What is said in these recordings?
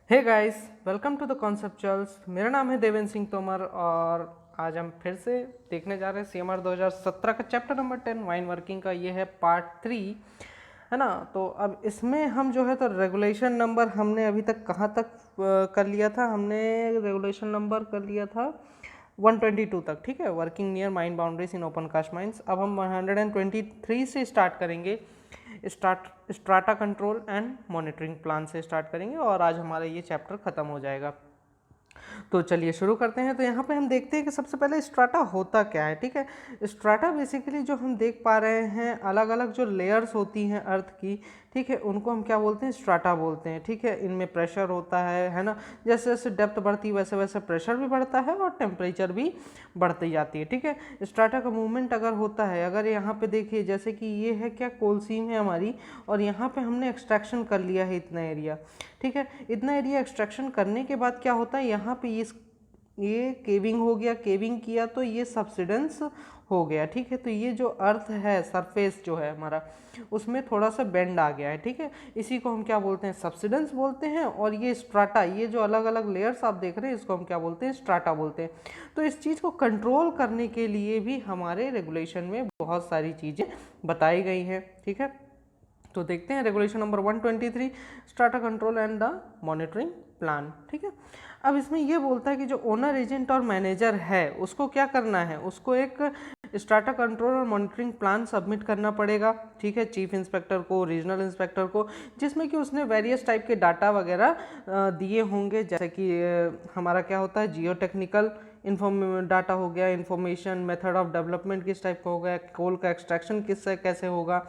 Hey guys, welcome to the conceptuals. मेरा नाम है देवेंद्र सिंह तोमर और आज हम फिर से देखने जा रहे हैं CMR 2017 का चैप्टर नंबर 10 वाइन वर्किंग का। ये है पार्ट 3, है ना। तो अब इसमें हम जो है तो रेगुलेशन नंबर हमने अभी तक कहाँ तक कर लिया था। हमने रेगुलेशन नंबर कर लिया था 122 तक, ठीक है, working near mine boundaries in open cast mines. अब हम 123 से स्टार्ट करेंगे, strata control and monitoring plan से स्टार्ट करेंगे और आज हमारा ये चैप्टर ख़त्म हो जाएगा। तो चलिए शुरू करते हैं। तो यहाँ पे हम देखते हैं कि सबसे पहले स्ट्राटा होता क्या है, ठीक है। स्ट्राटा बेसिकली जो हम देख पा रहे हैं, अलग अलग जो लेयर्स होती हैं अर्थ की, ठीक है, उनको हम क्या बोलते हैं, स्ट्राटा बोलते हैं, ठीक है। इनमें प्रेशर होता है ना। जैसे जैसे डेप्थ बढ़ती है वैसे वैसे प्रेशर भी बढ़ता है और टेम्परेचर भी बढ़ती जाती है, ठीक है। स्ट्राटा का मूवमेंट अगर होता है, अगर यहाँ पे देखिए जैसे कि ये है क्या, कोल सीम है हमारी, और यहाँ पे हमने एक्सट्रैक्शन कर लिया है इतना एरिया, ठीक है। इतना एरिया एक्सट्रैक्शन करने के बाद क्या होता है, यहाँ पे ये केविंग हो गया, केविंग किया तो ये सब्सिडेंस हो गया, ठीक है। तो ये जो अर्थ है, सरफेस जो है हमारा, उसमें थोड़ा सा बेंड आ गया है, ठीक है। इसी को हम क्या बोलते हैं, सब्सिडेंस बोलते हैं। और ये स्ट्राटा, ये जो अलग अलग लेयर्स आप देख रहे हैं, इसको हम क्या बोलते हैं, स्ट्राटा बोलते हैं। तो इस चीज़ को कंट्रोल करने के लिए भी हमारे रेगुलेशन में बहुत सारी चीज़ें बताई गई हैं, ठीक है। तो देखते हैं regulation number 123, strata control and the monitoring plan, ठीक है। अब इसमें ये बोलता है कि जो ओनर, एजेंट और मैनेजर है उसको क्या करना है, उसको एक स्ट्राटा कंट्रोल और मॉनिटरिंग प्लान सबमिट करना पड़ेगा, ठीक है, चीफ इंस्पेक्टर को, रीजनल इंस्पेक्टर को, जिसमें कि उसने वेरियस टाइप के डाटा वगैरह दिए होंगे। जैसे कि हमारा क्या होता है, जियो टेक्निकल डाटा हो गया, इंफॉर्मेशन, मेथड ऑफ डेवलपमेंट किस टाइप का हो गया, कोल का एक्सट्रैक्शन किससे कैसे होगा,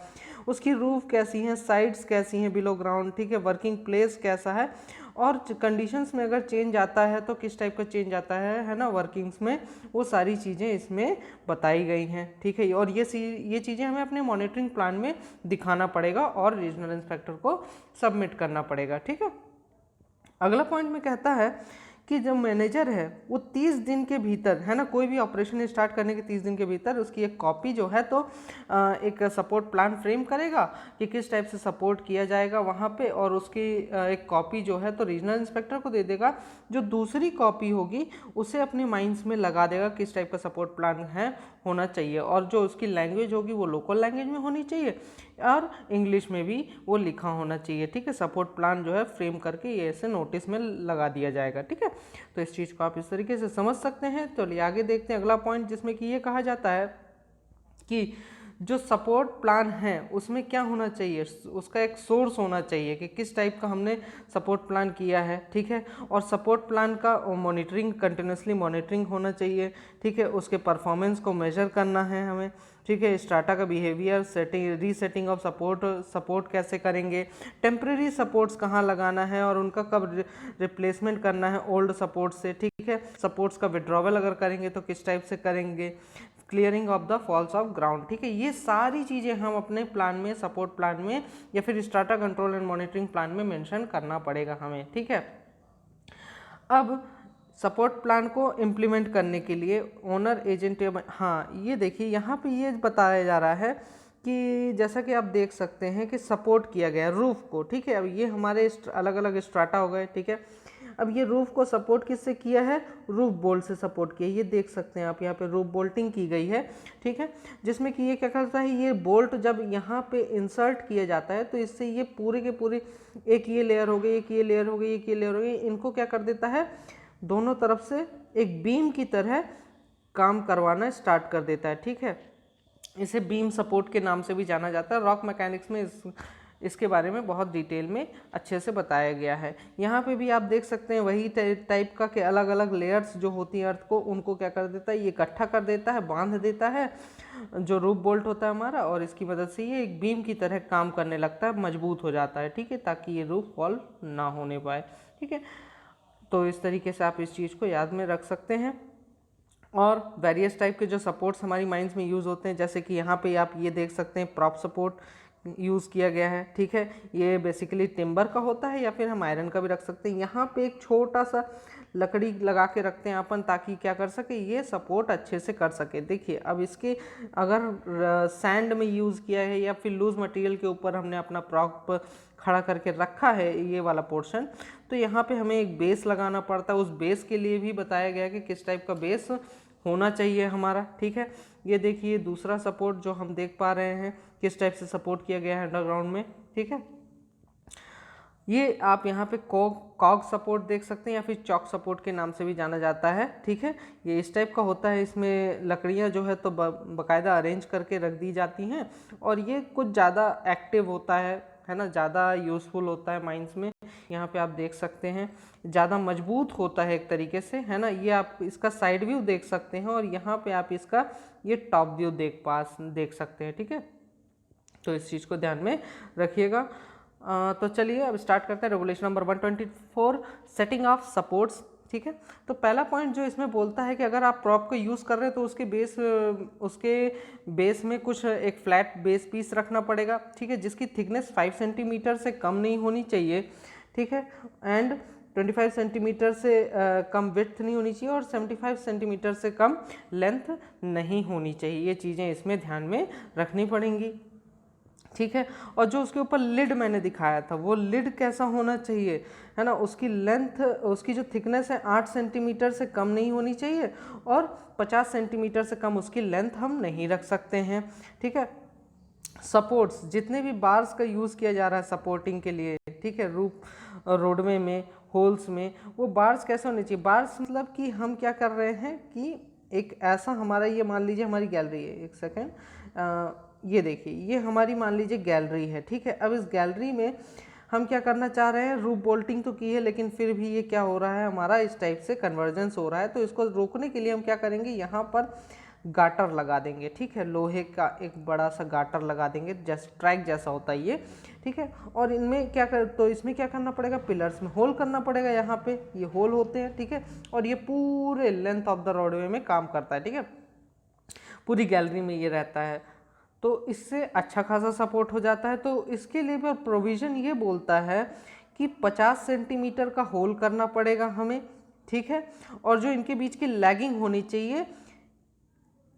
उसकी रूफ कैसी है, साइड्स कैसी हैं बिलो ग्राउंड, ठीक है, वर्किंग प्लेस कैसा है, और कंडीशंस में अगर चेंज आता है तो किस टाइप का चेंज आता है ना, वर्किंग्स में, वो सारी चीज़ें इसमें बताई गई हैं, ठीक है। और ये चीज़ें हमें अपने मॉनिटरिंग प्लान में दिखाना पड़ेगा और रीजनल इंस्पेक्टर को सबमिट करना पड़ेगा, ठीक है। अगला पॉइंट में कहता है कि जो मैनेजर है वो 30 दिन के भीतर, है ना, कोई भी ऑपरेशन स्टार्ट करने के 30 दिन के भीतर उसकी एक कॉपी जो है तो एक सपोर्ट प्लान फ्रेम करेगा कि किस टाइप से सपोर्ट किया जाएगा वहाँ पे, और उसकी एक कॉपी जो है तो रीजनल इंस्पेक्टर को दे देगा। जो दूसरी कॉपी होगी उसे अपने माइंड्स में लगा देगा किस टाइप का सपोर्ट प्लान है होना चाहिए, और जो उसकी लैंग्वेज होगी वो लोकल लैंग्वेज में होनी चाहिए और इंग्लिश में भी वो लिखा होना चाहिए, ठीक है। सपोर्ट प्लान जो है फ्रेम करके ये ऐसे नोटिस में लगा दिया जाएगा, ठीक है। तो इस चीज़ को आप इस तरीके से समझ सकते हैं। तो चलिए आगे देखते हैं अगला पॉइंट, जिसमें कि ये कहा जाता है कि जो सपोर्ट प्लान है उसमें क्या होना चाहिए, उसका एक सोर्स होना चाहिए कि किस टाइप का हमने सपोर्ट प्लान किया है, ठीक है। और सपोर्ट प्लान का मॉनिटरिंग, कंटिन्यूसली मॉनिटरिंग होना चाहिए, ठीक है। उसके परफॉर्मेंस को मेजर करना है हमें, ठीक है। स्ट्राटा का behaviour, setting, resetting of support कैसे करेंगे, टेम्प्रेरी सपोर्ट्स कहाँ लगाना है और उनका कब रिप्लेसमेंट करना है ओल्ड सपोर्ट से, ठीक है। सपोर्ट्स का विड्रॉवल अगर करेंगे तो किस टाइप से करेंगे, clearing of the falls of ground, ठीक है। ये सारी चीज़ें हम अपने प्लान में, सपोर्ट प्लान में या फिर strata control and monitoring plan में मेंशन करना पड़ेगा हमें, ठीक है। अब सपोर्ट प्लान को इम्प्लीमेंट करने के लिए ओनर, एजेंट, हाँ ये देखिए यहाँ पे ये बताया जा रहा है कि जैसा कि आप देख सकते हैं कि सपोर्ट किया गया रूफ को, ठीक है। अब ये हमारे अलग अलग स्ट्राटा हो गए, ठीक है। अब ये रूफ को सपोर्ट किससे किया है, रूफ बोल्ट से सपोर्ट किया है। ये देख सकते हैं आप, यहाँ पे रूफ बोल्टिंग की गई है, ठीक है। जिसमें कि ये क्या करता है, ये बोल्ट जब यहाँ पे इंसर्ट किया जाता है तो इससे ये पूरे के पूरे, एक ये लेयर हो गई, एक ये लेयर हो गई, एक ये लेयर हो गई, इनको क्या कर देता है, दोनों तरफ से एक बीम की तरह काम करवाना स्टार्ट कर देता है, ठीक है। इसे बीम सपोर्ट के नाम से भी जाना जाता है। रॉक मैकेनिक्स में इसके बारे में बहुत डिटेल में अच्छे से बताया गया है। यहाँ पे भी आप देख सकते हैं वही टाइप का कि अलग अलग लेयर्स जो होती हैं अर्थ को, उनको क्या कर देता है, ये इकट्ठा कर देता है, बांध देता है जो रूफ बोल्ट होता है हमारा, और इसकी मदद से ये एक बीम की तरह काम करने लगता है, मजबूत हो जाता है, ठीक है, ताकि ये रूफ फॉल ना होने पाए, ठीक है। तो इस तरीके से आप इस चीज़ को याद में रख सकते हैं। और वेरियस टाइप के जो सपोर्ट्स हमारी माइंड्स में यूज़ होते हैं, जैसे कि यहाँ पे आप ये देख सकते हैं प्रॉप सपोर्ट, यूज़ किया गया है, ठीक है। ये बेसिकली टिम्बर का होता है या फिर हम आयरन का भी रख सकते हैं। यहाँ पे एक छोटा सा लकड़ी लगा के रखते हैं अपन, ताकि क्या कर सके, ये सपोर्ट अच्छे से कर सके। देखिए अब इसके अगर सैंड में यूज़ किया है या फिर लूज मटेरियल के ऊपर हमने अपना प्रॉप खड़ा करके रखा है ये वाला पोर्शन, तो यहाँ पे हमें एक बेस लगाना पड़ता है। उस बेस के लिए भी बताया गया है कि किस टाइप का बेस होना चाहिए हमारा, ठीक है। ये देखिए दूसरा सपोर्ट जो हम देख पा रहे हैं किस टाइप से सपोर्ट किया गया है अंडरग्राउंड में, ठीक है। ये आप यहाँ पे कॉग सपोर्ट देख सकते हैं या फिर चॉक सपोर्ट के नाम से भी जाना जाता है, ठीक है। ये इस टाइप का होता है, इसमें लकड़ियाँ जो है तो बाकायदा अरेंज करके रख दी जाती हैं, और ये कुछ ज़्यादा एक्टिव होता है ना, ज़्यादा यूज़फुल होता है माइंस में। यहाँ पे आप देख सकते हैं ज़्यादा मजबूत होता है एक तरीके से, है ना। ये आप इसका साइड व्यू देख सकते हैं और यहाँ पे आप इसका ये टॉप व्यू देख सकते हैं, ठीक है। तो इस चीज़ को ध्यान में रखिएगा। तो चलिए अब स्टार्ट करते हैं regulation number 124, setting of supports, ठीक है। तो पहला पॉइंट जो इसमें बोलता है कि अगर आप प्रॉप को यूज़ कर रहे हैं तो उसके बेस में कुछ एक फ्लैट बेस पीस रखना पड़ेगा, ठीक है, जिसकी थिकनेस 5 सेंटीमीटर से कम नहीं होनी चाहिए, ठीक है, एंड 25 सेंटीमीटर से कम विड्थ नहीं होनी चाहिए और 75 सेंटीमीटर से कम लेंथ नहीं होनी चाहिए। ये चीज़ें इसमें ध्यान में रखनी पड़ेंगी, ठीक है। और जो उसके ऊपर लिड मैंने दिखाया था, वो लिड कैसा होना चाहिए, है ना, उसकी लेंथ, उसकी जो थिकनेस है 8 सेंटीमीटर से कम नहीं होनी चाहिए और 50 सेंटीमीटर से कम उसकी लेंथ हम नहीं रख सकते हैं, ठीक है। सपोर्ट्स, जितने भी बार्स का यूज़ किया जा रहा है सपोर्टिंग के लिए, ठीक है, रूफ रोडवे में, होल्स में, वो बार्स कैसे होने चाहिए। बार्स मतलब कि हम क्या कर रहे हैं कि एक ऐसा हमारा, ये मान लीजिए हमारी गैलरी है, एक सेकेंड, ये देखिए ये हमारी मान लीजिए गैलरी है, ठीक है। अब इस गैलरी में हम क्या करना चाह रहे हैं, रूफ बोल्टिंग तो की है लेकिन फिर भी ये क्या हो रहा है, हमारा इस टाइप से कन्वर्जेंस हो रहा है। तो इसको रोकने के लिए हम क्या करेंगे, यहाँ पर गाटर लगा देंगे, ठीक है, लोहे का एक बड़ा सा गाटर लगा देंगे, जैसे ट्रैक जैसा होता है ये, ठीक है। और इनमें तो इसमें क्या करना पड़ेगा, पिलर्स में होल करना पड़ेगा, यहाँ पे ये होल होते हैं, ठीक है। और ये पूरे लेंथ ऑफ द रोडवे में काम करता है, ठीक है, पूरी गैलरी में ये रहता है, तो इससे अच्छा खासा सपोर्ट हो जाता है। तो इसके लिए भी प्रोविज़न ये बोलता है कि 50 सेंटीमीटर का होल करना पड़ेगा हमें, ठीक है। और जो इनके बीच की लैगिंग होनी चाहिए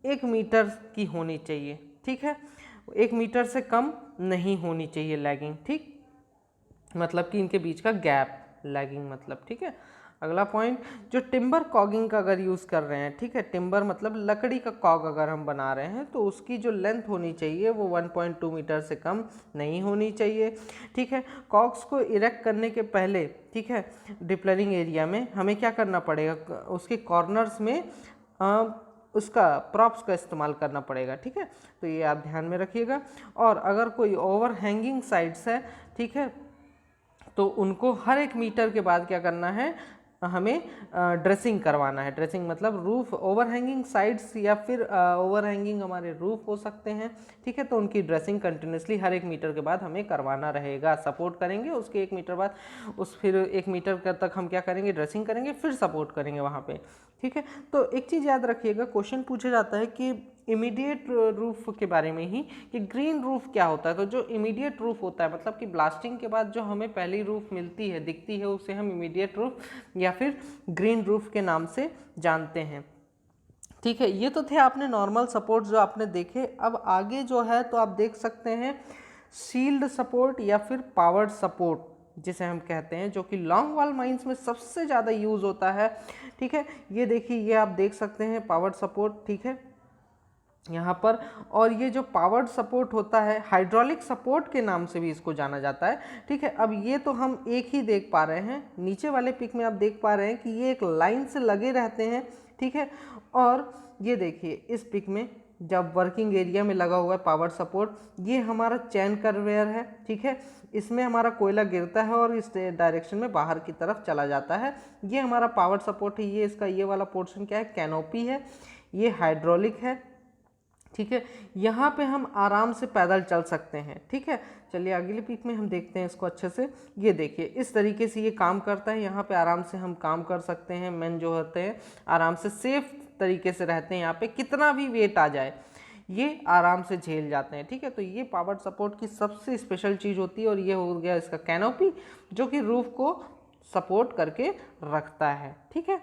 1 मीटर की होनी चाहिए, ठीक है, 1 मीटर से कम नहीं होनी चाहिए लैगिंग, ठीक, मतलब कि इनके बीच का गैप, लैगिंग मतलब, ठीक है। अगला पॉइंट, जो टिम्बर कॉगिंग का अगर यूज़ कर रहे हैं, ठीक है, टिम्बर मतलब लकड़ी का कॉग अगर हम बना रहे हैं तो उसकी जो लेंथ होनी चाहिए वो 1.2 मीटर से कम नहीं होनी चाहिए, ठीक है। कॉग्स को इरेक्ट करने के पहले, ठीक है, डिप्लरिंग एरिया में हमें क्या करना पड़ेगा, उसके कॉर्नर्स में उसका प्रॉप्स का इस्तेमाल करना पड़ेगा, ठीक है। तो ये आप ध्यान में रखिएगा। और अगर कोई ओवर हैंगिंग साइड्स है, ठीक है, तो उनको हर 1 मीटर के बाद क्या करना है, हमें ड्रेसिंग करवाना है। ड्रेसिंग मतलब रूफ ओवरहैंगिंग साइड्स या फिर ओवरहैंगिंग हमारे रूफ हो सकते हैं, ठीक है, तो उनकी ड्रेसिंग कंटिन्यूसली हर 1 मीटर के बाद हमें करवाना रहेगा। सपोर्ट करेंगे उसके 1 मीटर बाद, फिर 1 मीटर तक हम क्या करेंगे, ड्रेसिंग करेंगे, फिर सपोर्ट करेंगे वहाँ पे, ठीक है। तो एक चीज़ याद रखिएगा, क्वेश्चन पूछा जाता है कि इमीडिएट रूफ के बारे में ही, कि ग्रीन रूफ क्या होता है। तो जो इमीडिएट रूफ होता है मतलब कि ब्लास्टिंग के बाद जो हमें पहली रूफ मिलती है, दिखती है, उसे हम इमीडिएट रूफ या फिर ग्रीन रूफ के नाम से जानते हैं, ठीक है। ये तो थे आपने नॉर्मल सपोर्ट जो आपने देखे। अब आगे जो है तो आप देख सकते हैं शील्ड सपोर्ट या फिर पावर्ड सपोर्ट जिसे हम कहते हैं, जो कि लॉन्ग वॉल माइंस में सबसे ज़्यादा यूज़ होता है, ठीक है। ये देखिए, ये आप देख सकते हैं पावर्ड सपोर्ट, ठीक है, यहाँ पर। और ये जो पावर्ड सपोर्ट होता है, हाइड्रोलिक सपोर्ट के नाम से भी इसको जाना जाता है, ठीक है। अब ये तो हम एक ही देख पा रहे हैं, नीचे वाले पिक में आप देख पा रहे हैं कि ये एक लाइन से लगे रहते हैं, ठीक है। और ये देखिए इस पिक में जब वर्किंग एरिया में लगा हुआ है पावर सपोर्ट, ये हमारा चैन कन्वेयर है, ठीक है, इसमें हमारा कोयला गिरता है और इस डायरेक्शन में बाहर की तरफ चला जाता है। ये हमारा पावर सपोर्ट है। ये इसका ये वाला पोर्शन क्या है, कैनोपी है, ये हाइड्रोलिक है, ठीक है। यहाँ पे हम आराम से पैदल चल सकते हैं, ठीक है। चलिए अगली पिक में हम देखते हैं इसको अच्छे से। ये देखिए इस तरीके से ये काम करता है, यहाँ पे आराम से हम काम कर सकते हैं। मेन जो होते हैं आराम से सेफ तरीके से रहते हैं, यहाँ पे कितना भी वेट आ जाए ये आराम से झेल जाते हैं। ठीक है, तो ये पावर सपोर्ट की सबसे स्पेशल चीज़ होती है। और ये हो गया इसका कैनोपी, जो कि रूफ को सपोर्ट करके रखता है। ठीक है,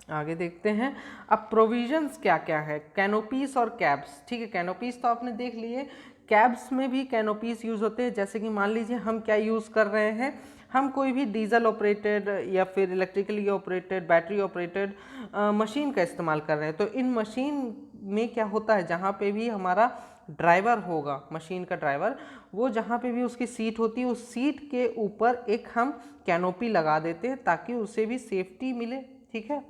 आगे देखते हैं अब प्रोविजंस क्या क्या है कैनोपीस और कैब्स। ठीक है, कैनोपीस तो आपने देख लिए, कैब्स में भी कैनोपीस यूज़ होते हैं। जैसे कि मान लीजिए हम क्या यूज़ कर रहे हैं, हम कोई भी डीजल ऑपरेटेड या फिर electrically operated, battery operated machine का इस्तेमाल कर रहे हैं। तो इन मशीन में क्या होता है, जहाँ पे भी हमारा ड्राइवर होगा, मशीन का ड्राइवर, वो जहाँ पे भी उसकी सीट होती है, उस सीट के ऊपर एक हम कैनोपी लगा देते हैं ताकि उसे भी सेफ्टी मिले। ठीक है,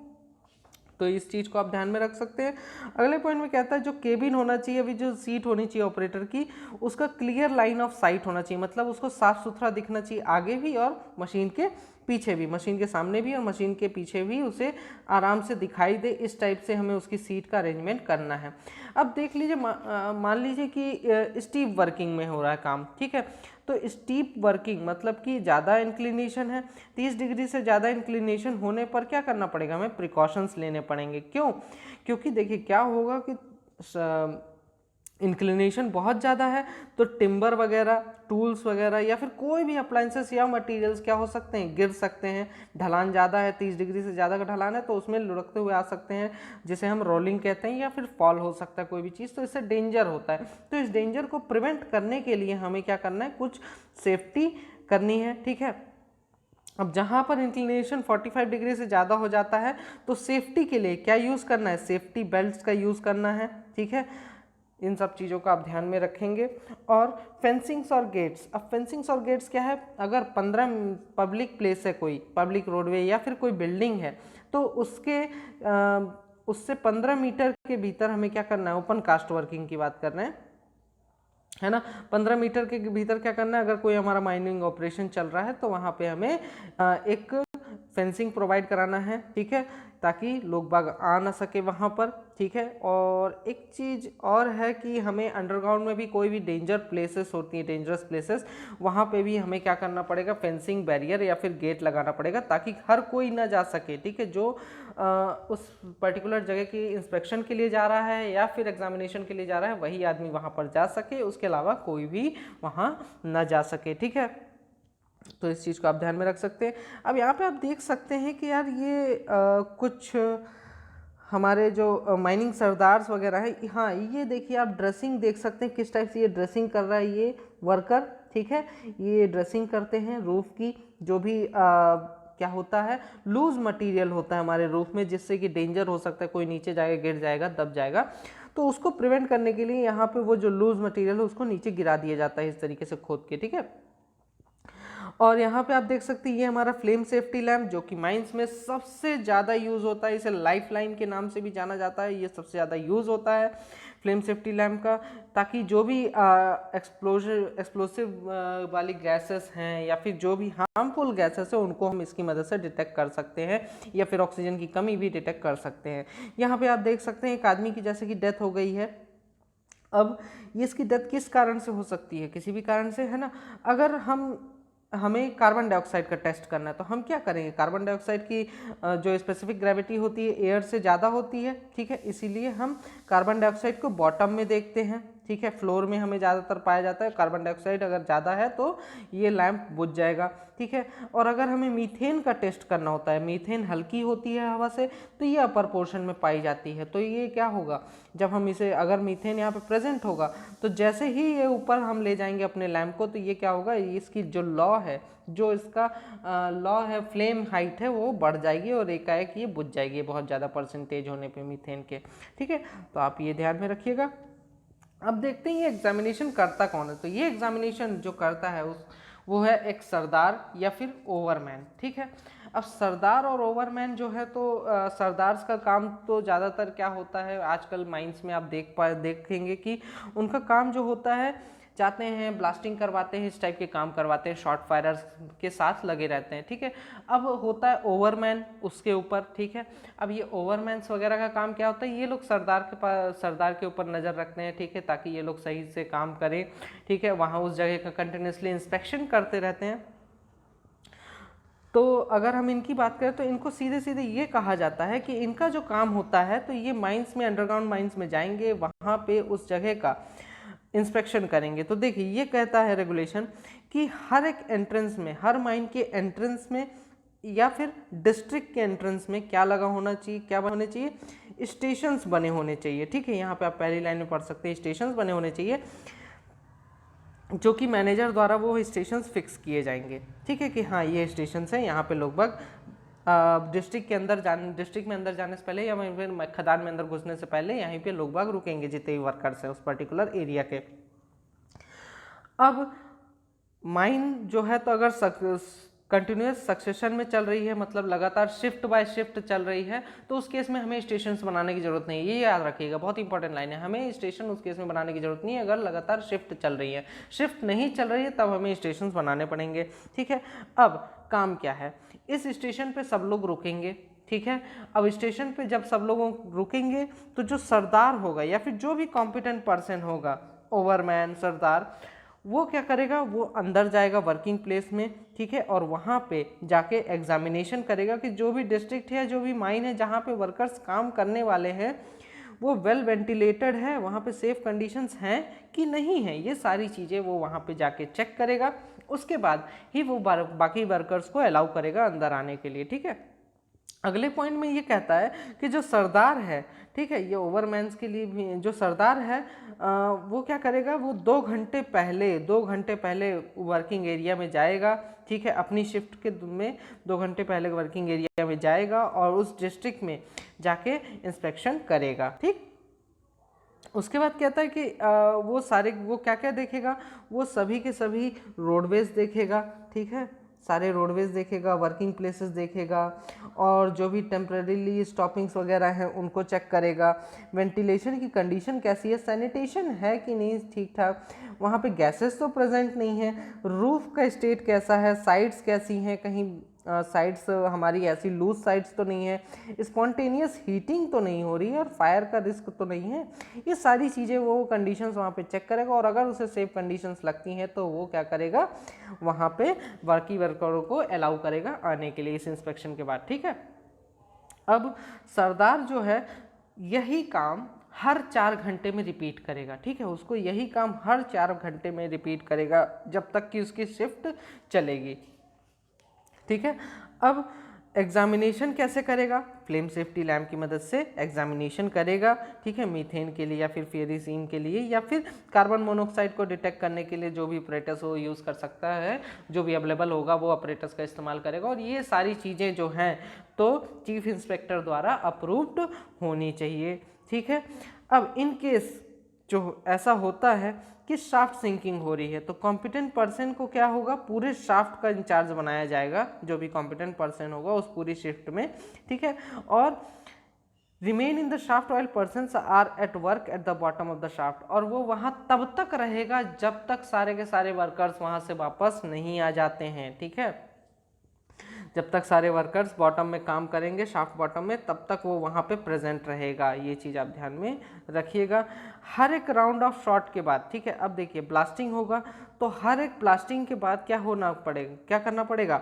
तो इस चीज़ को आप ध्यान में रख सकते हैं। अगले पॉइंट में कहता है जो केबिन होना चाहिए, अभी जो सीट होनी चाहिए ऑपरेटर की, उसका क्लियर लाइन ऑफ साइट होना चाहिए, मतलब उसको साफ सुथरा दिखना चाहिए आगे भी और मशीन के पीछे भी, मशीन के सामने भी और मशीन के पीछे भी उसे आराम से दिखाई दे। इस टाइप से हमें उसकी सीट का अरेंजमेंट करना है। अब देख लीजिए, मान लीजिए कि स्टीप वर्किंग में हो रहा है काम। ठीक है, तो स्टीप वर्किंग मतलब कि ज़्यादा इंक्लिनेशन है, 30 डिग्री से ज़्यादा इंक्लिनेशन होने पर क्या करना पड़ेगा, हमें प्रिकॉशंस लेने पड़ेंगे। क्यों? क्योंकि देखिए क्या होगा कि इंक्लिनेशन बहुत ज़्यादा है तो टिम्बर वगैरह, टूल्स वगैरह या फिर कोई भी अप्लाइंसेस या मटेरियल्स क्या हो सकते हैं, गिर सकते हैं। ढलान ज़्यादा है, 30 डिग्री से ज़्यादा का ढलान है तो उसमें लुढ़कते हुए आ सकते हैं, जिसे हम रोलिंग कहते हैं, या फिर फॉल हो सकता है कोई भी चीज़, तो इससे डेंजर होता है। तो इस डेंजर को प्रिवेंट करने के लिए हमें क्या करना है, कुछ सेफ्टी करनी है। ठीक है, अब जहाँ पर इंक्लिनेशन 45 डिग्री से ज़्यादा हो जाता है तो सेफ्टी के लिए क्या यूज़ करना है, सेफ्टी बेल्ट्स का यूज़ करना है। ठीक है, इन सब चीज़ों का आप ध्यान में रखेंगे। और फेंसिंग्स और गेट्स, अब फेंसिंग्स और गेट्स क्या है, अगर 15 पब्लिक प्लेस है, कोई पब्लिक रोडवे या फिर कोई बिल्डिंग है, तो उससे 15 मीटर के भीतर हमें क्या करना है, ओपन कास्ट वर्किंग की बात कर रहे हैं, है ना। 15 मीटर के भीतर क्या करना है, अगर कोई हमारा माइनिंग ऑपरेशन चल रहा है तो वहाँ पे हमें एक फेंसिंग प्रोवाइड कराना है। ठीक है, ताकि लोग बाग आ ना सके वहाँ पर। ठीक है, और एक चीज़ और है कि हमें अंडरग्राउंड में भी कोई भी डेंजर प्लेसेस होती हैं, डेंजरस प्लेसेस, वहाँ पे भी हमें क्या करना पड़ेगा, फेंसिंग बैरियर या फिर गेट लगाना पड़ेगा ताकि हर कोई ना जा सके। ठीक है, जो उस पर्टिकुलर जगह की इंस्पेक्शन के लिए जा रहा है या फिर एग्जामिनेशन के लिए जा रहा है, वही आदमी वहाँ पर जा सके, उसके अलावा कोई भी वहाँ ना जा सके। ठीक है, तो इस चीज़ को आप ध्यान में रख सकते हैं। अब यहाँ पे आप देख सकते हैं कि यार ये कुछ हमारे जो माइनिंग सरदार्स वगैरह है, हाँ ये देखिए आप ड्रेसिंग देख सकते हैं किस टाइप से ये ड्रेसिंग कर रहा है ये वर्कर। ठीक है, ये ड्रेसिंग करते हैं रूफ की, जो भी क्या होता है, लूज मटेरियल होता है हमारे रूफ में, जिससे कि डेंजर हो सकता है, कोई नीचे जाएगा, गिर जाएगा, दब जाएगा, तो उसको प्रिवेंट करने के लिए यहाँ पे वो जो लूज मटेरियल है उसको नीचे गिरा दिया जाता है इस तरीके से खोद के। ठीक है, और यहाँ पे आप देख सकते हैं ये हमारा फ्लेम सेफ्टी लैम्प, जो कि माइंस में सबसे ज़्यादा यूज़ होता है, इसे लाइफ लाइन के नाम से भी जाना जाता है। ये सबसे ज़्यादा यूज़ होता है फ्लेम सेफ्टी लैम्प का, ताकि जो भी एक्सप्लोसिव वाली गैसेस हैं या फिर जो भी हार्मफुल गैसेस है उनको हम इसकी मदद से डिटेक्ट कर सकते हैं, या फिर ऑक्सीजन की कमी भी डिटेक्ट कर सकते हैं। यहाँ पे आप देख सकते हैं एक आदमी की जैसे कि डेथ हो गई है। अब ये इसकी डेथ किस कारण से हो सकती है, किसी भी कारण से, है ना। अगर हमें कार्बन डाइऑक्साइड का टेस्ट करना है तो हम क्या करेंगे, कार्बन डाइऑक्साइड की जो स्पेसिफिक ग्रेविटी होती है एयर से ज़्यादा होती है। ठीक है, इसीलिए हम कार्बन डाइऑक्साइड को बॉटम में देखते हैं। ठीक है, फ्लोर में हमें ज़्यादातर पाया जाता है। कार्बन डाइऑक्साइड अगर ज़्यादा है तो ये लैंप बुझ जाएगा। ठीक है, और अगर हमें मीथेन का टेस्ट करना होता है, मीथेन हल्की होती है हवा से, तो ये अपर पोर्शन में पाई जाती है। तो ये क्या होगा, जब हम इसे, अगर मीथेन यहाँ पे प्रेजेंट होगा तो जैसे ही ये ऊपर हम ले जाएंगे अपने लैंप को, तो ये क्या होगा, इसकी जो लॉ है, जो इसका लॉ है फ्लेम हाइट है, वो बढ़ जाएगी और एकाएक ये बुझ जाएगी बहुत ज़्यादा परसेंटेज होने पे मीथेन के। ठीक है, तो आप ये ध्यान में रखिएगा। अब देखते हैं ये एग्जामिनेशन करता कौन है। तो ये एग्जामिनेशन जो करता है वो है एक सरदार या फिर ओवरमैन। ठीक है, अब सरदार और ओवरमैन जो है, तो सरदार्स का काम तो ज़्यादातर क्या होता है, आजकल माइंस में आप देखेंगे कि उनका काम जो होता है, जाते हैं ब्लास्टिंग करवाते हैं, इस टाइप के काम करवाते हैं, शॉर्ट फायरर्स के साथ लगे रहते हैं। ठीक है, अब होता है ओवरमैन उसके ऊपर। ठीक है, अब ये ओवरमैन्स वगैरह का काम क्या होता है, ये लोग सरदार के ऊपर नज़र रखते हैं। ठीक है, ताकि ये लोग सही से काम करें। ठीक है, वहाँ उस जगह का कंटिन्यूसली इंस्पेक्शन करते रहते हैं। तो अगर हम इनकी बात करें तो इनको सीधे सीधे ये कहा जाता है कि इनका जो काम होता है, तो ये माइंस में, अंडरग्राउंड माइंस में जाएंगे, वहाँ पे उस जगह का इंस्पेक्शन करेंगे। तो देखिए ये कहता है रेगुलेशन कि हर एक एंट्रेंस में, हर माइन के एंट्रेंस में या फिर डिस्ट्रिक्ट के एंट्रेंस में क्या लगा होना चाहिए, क्या होने चाहिए, स्टेशंस बने होने चाहिए। ठीक है, यहाँ पे आप पहली लाइन में पढ़ सकते हैं, स्टेशंस बने होने चाहिए, जो कि मैनेजर द्वारा वो स्टेशंस फिक्स किए जाएंगे। ठीक है, कि हाँ ये स्टेशंस हैं, यहाँ पे लगभग डिस्ट्रिक्ट में अंदर जाने से पहले या फिर खदान में अंदर घुसने से पहले यहीं पे लोग बाग रुकेंगे, जितने भी वर्कर्स हैं उस पर्टिकुलर एरिया के। अब माइन जो है, तो अगर कंटिन्यूस सक्सेशन में चल रही है, मतलब लगातार शिफ्ट बाय शिफ्ट चल रही है, तो उस केस में हमें स्टेशंस बनाने की जरूरत नहीं है। ये याद रखिएगा, बहुत इंपॉर्टेंट लाइन है, हमें स्टेशन उस केस में बनाने की जरूरत नहीं है अगर लगातार शिफ्ट चल रही है। शिफ्ट नहीं चल रही है तब हमें स्टेशंस बनाने पड़ेंगे। ठीक है, अब काम क्या है, इस स्टेशन पे सब लोग रुकेंगे। ठीक है, अब स्टेशन पे जब सब लोग रुकेंगे तो जो सरदार होगा या फिर जो भी कॉम्पिटेंट पर्सन होगा, ओवरमैन, सरदार, वो क्या करेगा, वो अंदर जाएगा वर्किंग प्लेस में। ठीक है, और वहाँ पे जाके एग्जामिनेशन करेगा कि जो भी डिस्ट्रिक्ट है, जो भी माइन है जहाँ पे वर्कर्स काम करने वाले हैं, वो वेल वेंटिलेटेड है, वहाँ पे सेफ कंडीशंस हैं कि नहीं है, ये सारी चीज़ें वो वहाँ पे जाके चेक करेगा। उसके बाद ही वो बाकी वर्कर्स को अलाउ करेगा अंदर आने के लिए। ठीक है, अगले पॉइंट में ये कहता है कि जो सरदार है, ठीक है, ये ओवरमैन्स के लिए भी जो सरदार है, वो क्या करेगा, वो 2 घंटे पहले वर्किंग एरिया में जाएगा। ठीक है, अपनी शिफ्ट के में 2 घंटे पहले वर्किंग एरिया में जाएगा और उस डिस्ट्रिक्ट में जाके इंस्पेक्शन करेगा। ठीक, उसके बाद कहता है कि वो क्या क्या देखेगा, वो सभी के सभी रोडवेज देखेगा। ठीक है, सारे रोडवेज देखेगा, वर्किंग प्लेसेस देखेगा, और जो भी टेम्परेरीली स्टॉपिंग्स वगैरह हैं उनको चेक करेगा। वेंटिलेशन की कंडीशन कैसी है, सैनिटेशन है कि नहीं ठीक ठाक, वहाँ पे गैसेस तो प्रेजेंट नहीं है, रूफ का स्टेट कैसा है, साइड्स कैसी हैं, कहीं साइड्स हमारी ऐसी लूज साइड्स तो नहीं है, स्पॉन्टेनियस हीटिंग तो नहीं हो रही है, और फायर का रिस्क तो नहीं है। ये सारी चीज़ें वो कंडीशंस वहाँ पे चेक करेगा, और अगर उसे सेफ कंडीशंस लगती हैं तो वो क्या करेगा, वहाँ पे वर्करों को अलाउ करेगा आने के लिए इस इंस्पेक्शन के बाद। ठीक है, अब सरदार जो है यही काम हर 4 घंटे में रिपीट करेगा। ठीक है, उसको यही काम हर 4 घंटे में रिपीट करेगा जब तक कि उसकी शिफ्ट चलेगी। ठीक है, अब एग्जामिनेशन कैसे करेगा, फ्लेम सेफ्टी लैम्प की मदद से एग्जामिनेशन करेगा। ठीक है, मीथेन के लिए या फिर फेरिसीन के लिए या फिर कार्बन मोनोऑक्साइड को डिटेक्ट करने के लिए जो भी ऑपरेटर्स वो यूज़ कर सकता है, जो भी अवेलेबल होगा वो ऑपरेटर्स का इस्तेमाल करेगा। और ये सारी चीज़ें जो हैं तो चीफ इंस्पेक्टर द्वारा अप्रूव्ड होनी चाहिए। ठीक है, अब इन केस जो ऐसा होता है कि शाफ्ट सिंकिंग हो रही है, तो कॉम्पिटेंट पर्सन को क्या होगा, पूरे शाफ्ट का इंचार्ज बनाया जाएगा, जो भी कॉम्पिटेंट पर्सन होगा उस पूरी शिफ्ट में। ठीक है, और remain in the shaft while persons are at work at the bottom of the shaft, और वो वहाँ तब तक रहेगा जब तक सारे के सारे वर्कर्स वहाँ से वापस नहीं आ जाते हैं। ठीक है, जब तक सारे वर्कर्स बॉटम में काम करेंगे, शाफ्ट बॉटम में, तब तक वो वहाँ पे प्रेजेंट रहेगा। ये चीज़ आप ध्यान में रखिएगा। हर एक राउंड ऑफ शॉट के बाद, ठीक है, अब देखिए ब्लास्टिंग होगा, तो हर एक ब्लास्टिंग के बाद क्या होना पड़ेगा, क्या करना पड़ेगा,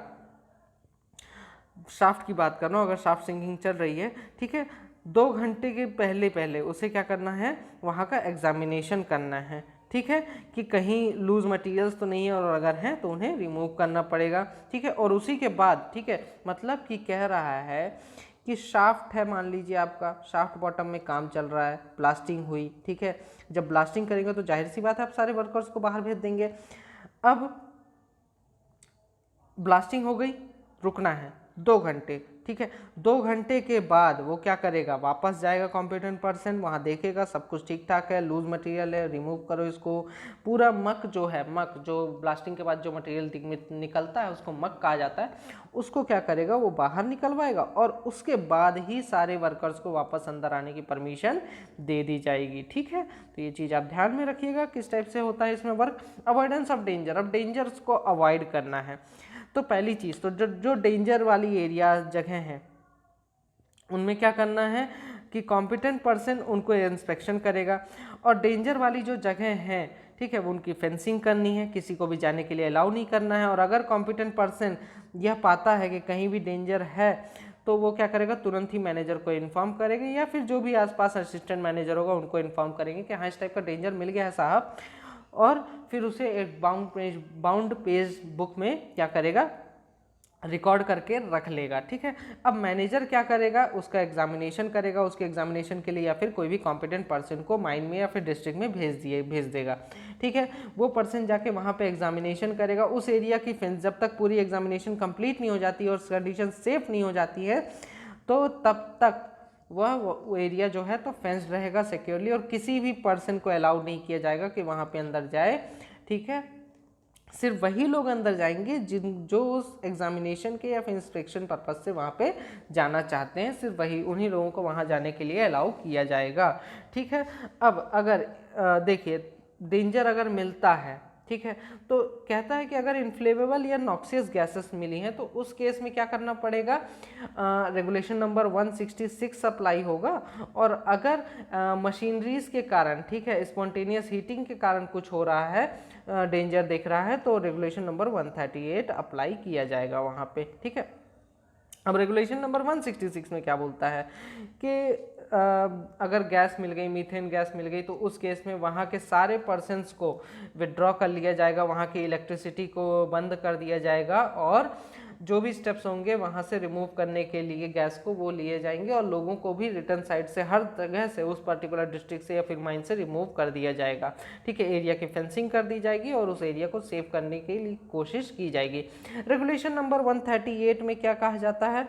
शाफ्ट की बात कर रहा हूँ, अगर शाफ्ट सिंकिंग चल रही है, ठीक है, 2 घंटे के पहले उसे क्या करना है, वहाँ का एग्जामिनेशन करना है। ठीक है, कि कहीं लूज मटेरियल्स तो नहीं है, और अगर हैं तो उन्हें रिमूव करना पड़ेगा। ठीक है, और उसी के बाद, ठीक है, मतलब कि कह रहा है कि शाफ्ट है, मान लीजिए आपका शाफ्ट बॉटम में काम चल रहा है, ब्लास्टिंग हुई। ठीक है, जब ब्लास्टिंग करेंगे तो जाहिर सी बात है आप सारे वर्कर्स को बाहर भेज देंगे। अब ब्लास्टिंग हो गई, रुकना है 2 घंटे। ठीक है, 2 घंटे के बाद वो क्या करेगा, वापस जाएगा कॉम्पिटेंट पर्सन, वहाँ देखेगा सब कुछ ठीक ठाक है, लूज मटेरियल है, रिमूव करो इसको। पूरा मक जो है, मक जो ब्लास्टिंग के बाद जो मटेरियल निकलता है उसको मक कहा जाता है, उसको क्या करेगा, वो बाहर निकलवाएगा, और उसके बाद ही सारे वर्कर्स को वापस अंदर आने की परमिशन दे दी जाएगी। ठीक है, तो ये चीज़ आप ध्यान में रखिएगा किस टाइप से होता है इसमें वर्क। अवॉइडेंस ऑफ डेंजर, अब डेंजर्स को अवॉइड करना है, तो पहली चीज़ तो जो डेंजर वाली एरिया जगह हैं उनमें क्या करना है कि कॉम्पिटेंट पर्सन उनको इंस्पेक्शन करेगा, और डेंजर वाली जो जगह हैं, ठीक है, वो उनकी फेंसिंग करनी है, किसी को भी जाने के लिए अलाउ नहीं करना है। और अगर कॉम्पिटेंट पर्सन यह पाता है कि कहीं भी डेंजर है तो वो क्या करेगा, तुरंत ही मैनेजर को इन्फॉर्म करेगा या फिर जो भी आसपास असिस्टेंट मैनेजर होगा उनको इन्फॉर्म करेंगे कि हाँ इस टाइप का डेंजर मिल गया है साहब, और फिर उसे एक बाउंड पेज बुक में क्या करेगा, रिकॉर्ड करके रख लेगा। ठीक है, अब मैनेजर क्या करेगा, उसका एग्जामिनेशन करेगा, उसके एग्जामिनेशन के लिए या फिर कोई भी कॉम्पिटेंट पर्सन को माइन में या फिर डिस्ट्रिक्ट में भेज देगा। ठीक है, वो पर्सन जाके वहाँ पे एग्जामिनेशन करेगा। उस एरिया की फेंस जब तक पूरी एग्जामिनेशन कंप्लीट नहीं हो जाती और कंडीशन सेफ नहीं हो जाती है तो तब तक वह एरिया जो है तो फेंस रहेगा सिक्योरली, और किसी भी पर्सन को अलाउ नहीं किया जाएगा कि वहाँ पे अंदर जाए। ठीक है, सिर्फ वही लोग अंदर जाएंगे जो उस एग्जामिनेशन के या फिर इंस्पेक्शन पर्पज से वहाँ पे जाना चाहते हैं, सिर्फ वही उन्हीं लोगों को वहाँ जाने के लिए अलाउ किया जाएगा। ठीक है, अब अगर देखिए डेंजर अगर मिलता है, ठीक है, तो कहता है कि अगर इन्फ्लेमेबल या नॉक्सियस गैसेस मिली हैं तो उस केस में क्या करना पड़ेगा, रेगुलेशन नंबर 166 अप्लाई होगा। और अगर मशीनरीज के कारण, ठीक है, स्पॉन्टेनियस हीटिंग के कारण कुछ हो रहा है, डेंजर दिख रहा है, तो रेगुलेशन नंबर 138 अप्लाई किया जाएगा वहाँ पे। ठीक है, अब रेगुलेशन नंबर 166 में क्या बोलता है कि अगर गैस मिल गई, मीथेन गैस मिल गई, तो उस केस में वहाँ के सारे पर्सन्स को विड्रॉ कर लिया जाएगा, वहाँ की इलेक्ट्रिसिटी को बंद कर दिया जाएगा, और जो भी स्टेप्स होंगे वहाँ से रिमूव करने के लिए गैस को वो लिए जाएंगे, और लोगों को भी रिटर्न साइड से हर जगह से उस पर्टिकुलर डिस्ट्रिक्ट से या फिर माइन से रिमूव कर दिया जाएगा। ठीक है, एरिया की फेंसिंग कर दी जाएगी और उस एरिया को सेव करने के लिए कोशिश की जाएगी। रेगुलेशन नंबर 138 में क्या कहा जाता है,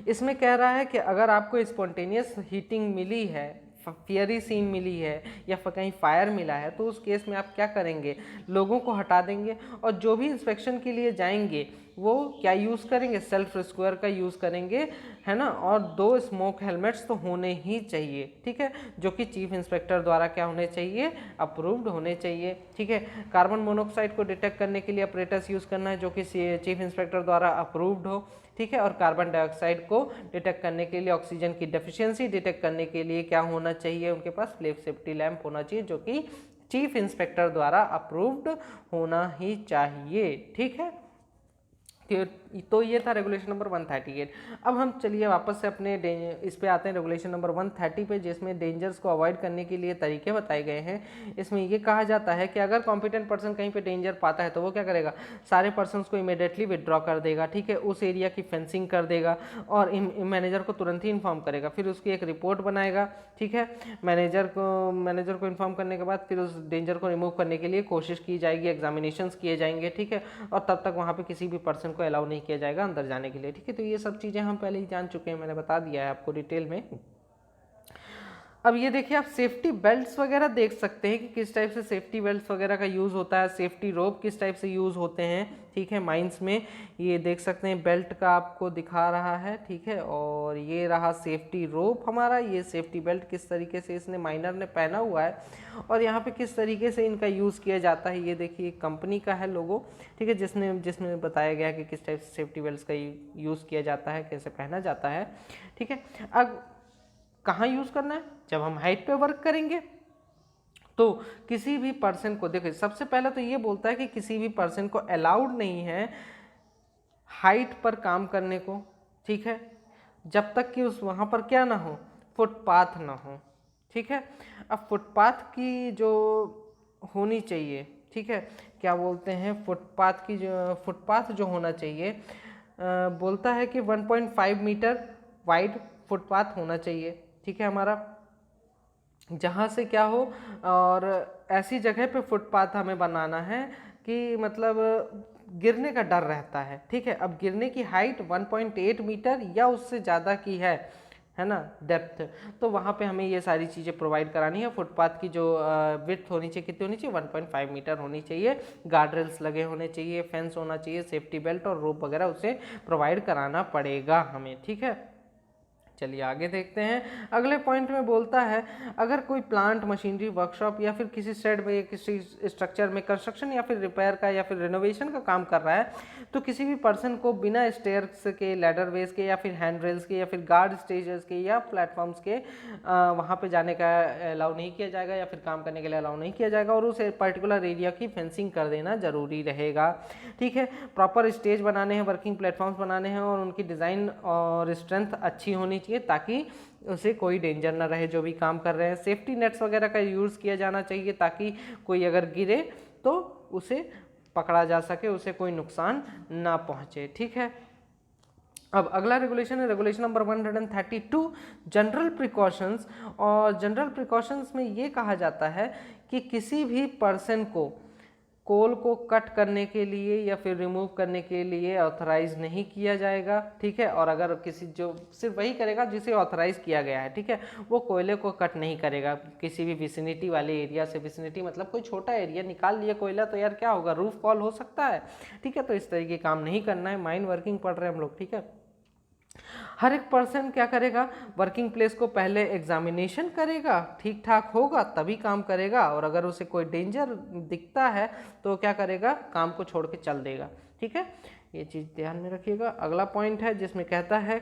इसमें कह रहा है कि अगर आपको स्पॉन्टेनियस हीटिंग मिली है, फियरी सीन मिली है या कहीं फायर मिला है, तो उस केस में आप क्या करेंगे, लोगों को हटा देंगे, और जो भी इंस्पेक्शन के लिए जाएंगे वो क्या यूज़ करेंगे, सेल्फ रिस्क्वायर का यूज़ करेंगे, है ना। और 2 स्मोक हेलमेट्स तो होने ही चाहिए। ठीक है, जो कि चीफ इंस्पेक्टर द्वारा क्या होने चाहिए, अप्रूव्ड होने चाहिए। ठीक है, कार्बन मोनोऑक्साइड को डिटेक्ट करने के लिए अपरेटस यूज़ करना है जो कि चीफ इंस्पेक्टर द्वारा अप्रूव्ड हो। ठीक है, और कार्बन डाइऑक्साइड को डिटेक्ट करने के लिए, ऑक्सीजन की डेफिशिएंसी डिटेक्ट करने के लिए क्या होना चाहिए, उनके पास फ्लेम सेफ्टी लैंप होना चाहिए जो कि चीफ इंस्पेक्टर द्वारा अप्रूव्ड होना ही चाहिए। ठीक है, तो ये था रेगुलेशन नंबर 138। अब हम चलिए वापस से अपने इस पे आते हैं, रेगुलेशन नंबर 130 पे, जिसमें डेंजर्स को अवॉइड करने के लिए तरीके बताए गए हैं। इसमें ये कहा जाता है कि अगर कॉम्पिटेंट पर्सन कहीं पे डेंजर पाता है तो वो क्या करेगा, सारे पर्सन्स को इमीडिएटली विदड्रॉ कर देगा। ठीक है, उस एरिया की फेंसिंग कर देगा और मैनेजर को तुरंत ही इन्फॉर्म करेगा, फिर उसकी एक रिपोर्ट बनाएगा। ठीक है, मैनेजर को इन्फॉर्म करने के बाद फिर उस डेंजर को रिमूव करने के लिए कोशिश की जाएगी, एग्जामिनेशंस किए जाएंगे। ठीक है, और तब तक वहाँ पे किसी भी पर्सन को अलाउ नहीं किया जाएगा अंदर जाने के लिए। ठीक है, तो ये सब चीज़ें हम पहले ही जान चुके हैं, मैंने बता दिया है आपको डिटेल में। अब ये देखिए, आप सेफ्टी बेल्ट्स वगैरह देख सकते हैं कि किस टाइप से सेफ्टी बेल्ट्स वगैरह का यूज़ होता है, सेफ्टी रोप किस टाइप से यूज़ होते हैं। ठीक है, माइंस में ये देख सकते हैं, बेल्ट का आपको दिखा रहा है। ठीक है, और ये रहा सेफ्टी रोप हमारा, ये सेफ्टी बेल्ट किस तरीके से इसने माइनर ने पहना हुआ है, और यहाँ पे किस तरीके से इनका यूज़ किया जाता है। ये देखिए कंपनी का है लोगो। ठीक है, जिसमें बताया गया है कि किस टाइप से सेफ्टी बेल्ट का यूज़ किया जाता है, कैसे पहना जाता है। ठीक है, अब कहाँ यूज़ करना है, जब हम हाइट पे वर्क करेंगे तो किसी भी पर्सन को, देखिए सबसे पहले तो ये बोलता है कि किसी भी पर्सन को अलाउड नहीं है हाइट पर काम करने को। ठीक है, जब तक कि उस वहाँ पर क्या ना हो, फुटपाथ ना हो। ठीक है, अब फुटपाथ की जो होनी चाहिए, ठीक है, क्या बोलते हैं, फुटपाथ जो होना चाहिए, बोलता है कि 1.5 मीटर वाइड फुटपाथ होना चाहिए। ठीक है, हमारा जहाँ से क्या हो, और ऐसी जगह पे फुटपाथ हमें बनाना है कि मतलब गिरने का डर रहता है। ठीक है, अब गिरने की हाइट 1.8 मीटर या उससे ज़्यादा की है ना, डेप्थ, तो वहाँ पे हमें ये सारी चीज़ें प्रोवाइड करानी है। फुटपाथ की जो विड्थ होनी चाहिए, कितनी होनी चाहिए, 1.5 मीटर होनी चाहिए, गार्ड रेल्स लगे होने चाहिए, फेंस होना चाहिए, सेफ्टी बेल्ट और रोप वगैरह उसे प्रोवाइड कराना पड़ेगा हमें। ठीक है, चलिए आगे देखते हैं। अगले पॉइंट में बोलता है अगर कोई प्लांट, मशीनरी, वर्कशॉप या फिर किसी शेड में या किसी स्ट्रक्चर में कंस्ट्रक्शन या फिर रिपेयर का या फिर रिनोवेशन का काम कर रहा है तो किसी भी पर्सन को बिना स्टेयर्स के, लैडर वेज के या फिर हैंड रेल्स के या फिर गार्ड स्टेजेस के या प्लेटफॉर्म्स के वहाँ पे जाने का अलाउ नहीं किया जाएगा या फिर काम करने के लिए अलाउ नहीं किया जाएगा, और उस पर्टिकुलर एरिया की फेंसिंग कर देना जरूरी रहेगा। ठीक है, प्रॉपर स्टेज बनाने हैं, वर्किंग प्लेटफॉर्म्स बनाने हैं और उनकी डिज़ाइन और स्ट्रेंथ अच्छी होनी चाहिए ताकि उसे कोई डेंजर ना रहे जो भी काम कर रहे हैं। सेफ्टी नेट्स वगैरह का यूज़ किया जाना चाहिए ताकि कोई अगर गिरे तो उसे पकड़ा जा सके, उसे कोई नुकसान ना पहुंचे। ठीक है, अब अगला रेगुलेशन है रेगुलेशन नंबर 132, जनरल प्रिकॉशंस। और जनरल प्रिकॉशंस में ये कहा जाता है कि किसी भी पर्सन को कोल को कट करने के लिए या फिर रिमूव करने के लिए ऑथराइज नहीं किया जाएगा। ठीक है, और अगर किसी, जो सिर्फ वही करेगा जिसे ऑथराइज किया गया है, ठीक है, वो कोयले को कट नहीं करेगा किसी भी विसिनिटी वाले एरिया से। विसिनिटी मतलब कोई छोटा एरिया, निकाल लिया कोयला तो यार क्या होगा, रूफ फॉल हो सकता है। ठीक है, तो इस तरीके काम नहीं करना है। माइन वर्किंग पढ़ रहे हैं हम लोग। ठीक है, हर एक पर्सन क्या करेगा, वर्किंग प्लेस को पहले एग्जामिनेशन करेगा, ठीक ठाक होगा तभी काम करेगा, और अगर उसे कोई डेंजर दिखता है तो क्या करेगा, काम को छोड़ के चल देगा। ठीक है, ये चीज़ ध्यान में रखिएगा। अगला पॉइंट है जिसमें कहता है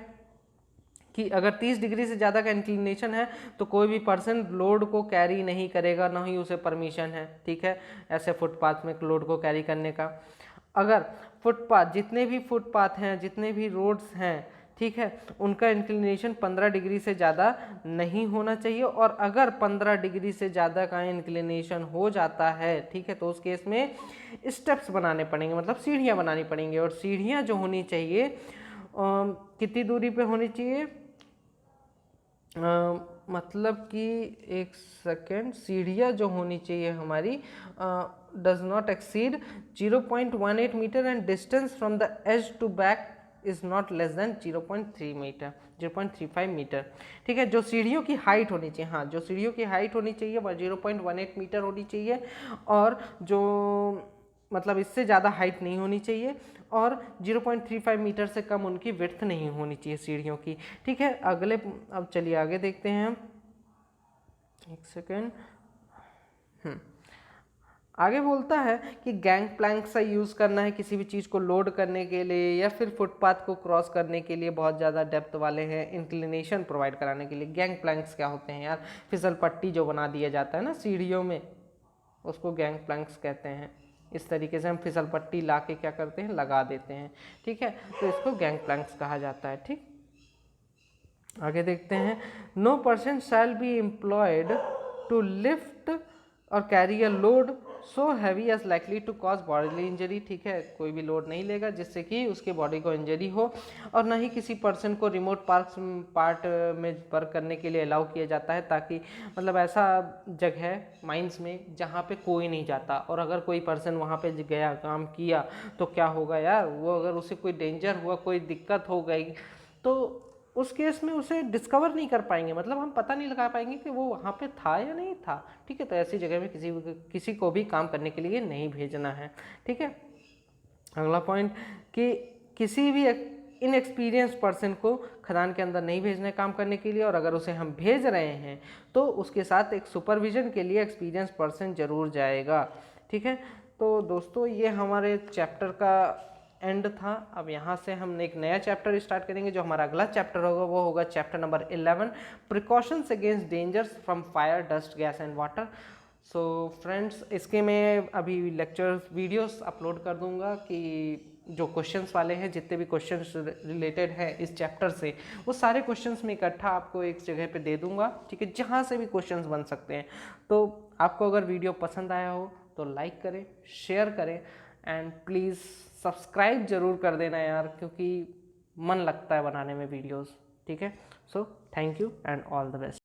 कि अगर 30 डिग्री से ज़्यादा का इंक्लिनेशन है तो कोई भी पर्सन लोड को कैरी नहीं करेगा, ना ही उसे परमिशन है। ठीक है, ऐसे फुटपाथ में लोड को कैरी करने का। अगर फुटपाथ, जितने भी फुटपाथ हैं, जितने भी रोड्स हैं, ठीक है, उनका इंक्लिनेशन 15 डिग्री से ज़्यादा नहीं होना चाहिए, और अगर 15 डिग्री से ज़्यादा का इंक्लिनेशन हो जाता है, ठीक है, तो उस केस में स्टेप्स बनाने पड़ेंगे, मतलब सीढ़ियाँ बनानी पड़ेंगी। और सीढ़ियाँ जो होनी चाहिए कितनी दूरी पे होनी चाहिए, मतलब कि एक सेकेंड, सीढ़ियाँ जो होनी चाहिए हमारी does not exceed 0.18 meter and distance from the edge to back is not less than 0.3 meter, 0.35 meter. ठीक है, जो सीढ़ियों की हाइट होनी चाहिए, हाँ, जो सीढ़ियों की हाइट होनी चाहिए वह 0.18 मीटर होनी चाहिए, और जो मतलब इससे ज़्यादा हाइट नहीं होनी चाहिए, और 0.35 मीटर से कम उनकी विड्थ नहीं होनी चाहिए सीढ़ियों की। ठीक है, अगले, अब चलिए आगे देखते हैं हम, एक सेकेंड। आगे बोलता है कि गैंग प्लैंक का यूज़ करना है किसी भी चीज़ को लोड करने के लिए या फिर फुटपाथ को क्रॉस करने के लिए, बहुत ज़्यादा डेप्थ वाले हैं, इंक्लिनेशन प्रोवाइड कराने के लिए। गैंग प्लैंक्स क्या होते हैं यार, फिसल पट्टी जो बना दिया जाता है ना सीढ़ियों में, उसको गैंग प्लैंक्स कहते हैं। इस तरीके से हम फिसल पट्टी ला के क्या करते हैं, लगा देते हैं। ठीक है, तो इसको गैंग प्लैंक्स कहा जाता है। ठीक, आगे देखते हैं। No person shall be employed to lift और carry a load so heavy as likely to cause bodily injury. ठीक है, कोई भी लोड नहीं लेगा जिससे कि उसके बॉडी को इंजरी हो, और ना ही किसी पर्सन को रिमोट पार्ट में वर्क करने के लिए अलाउ किया जाता है, ताकि मतलब ऐसा जगह माइंस में जहाँ पे कोई नहीं जाता, और अगर कोई पर्सन वहाँ पे गया, काम किया, तो क्या होगा यार, वो अगर उसे कोई डेंजर हुआ, कोई दिक्कत हो गई, तो उस केस में उसे डिस्कवर नहीं कर पाएंगे, मतलब हम पता नहीं लगा पाएंगे कि वो वहाँ पे था या नहीं था। ठीक है, तो ऐसी जगह में किसी को भी काम करने के लिए नहीं भेजना है। ठीक है, अगला पॉइंट कि किसी भी इनएक्सपीरियंस पर्सन को खदान के अंदर नहीं भेजना है काम करने के लिए, और अगर उसे हम भेज रहे हैं तो उसके साथ एक सुपरविजन के लिए एक्सपीरियंस पर्सन जरूर जाएगा। ठीक है, तो दोस्तों ये हमारे चैप्टर का एंड था। अब यहाँ से हम एक नया चैप्टर स्टार्ट करेंगे। जो हमारा अगला चैप्टर होगा वो होगा chapter number 11, precautions against dangers from fire, dust, gas and water. So friends, इसके मैं अभी लेक्चर्स वीडियोस अपलोड कर दूंगा कि जो क्वेश्चंस वाले हैं, जितने भी क्वेश्चंस रिलेटेड हैं इस चैप्टर से, वो सारे क्वेश्चंस मैं इकट्ठा आपको एक जगह पे दे दूंगा। ठीक है, जहाँ से भी क्वेश्चंस बन सकते हैं। तो आपको अगर वीडियो पसंद आया हो तो लाइक करें, शेयर करें, एंड प्लीज़ सब्सक्राइब जरूर कर देना यार, क्योंकि मन लगता है बनाने में वीडियोस। ठीक है, so thank you and all the best.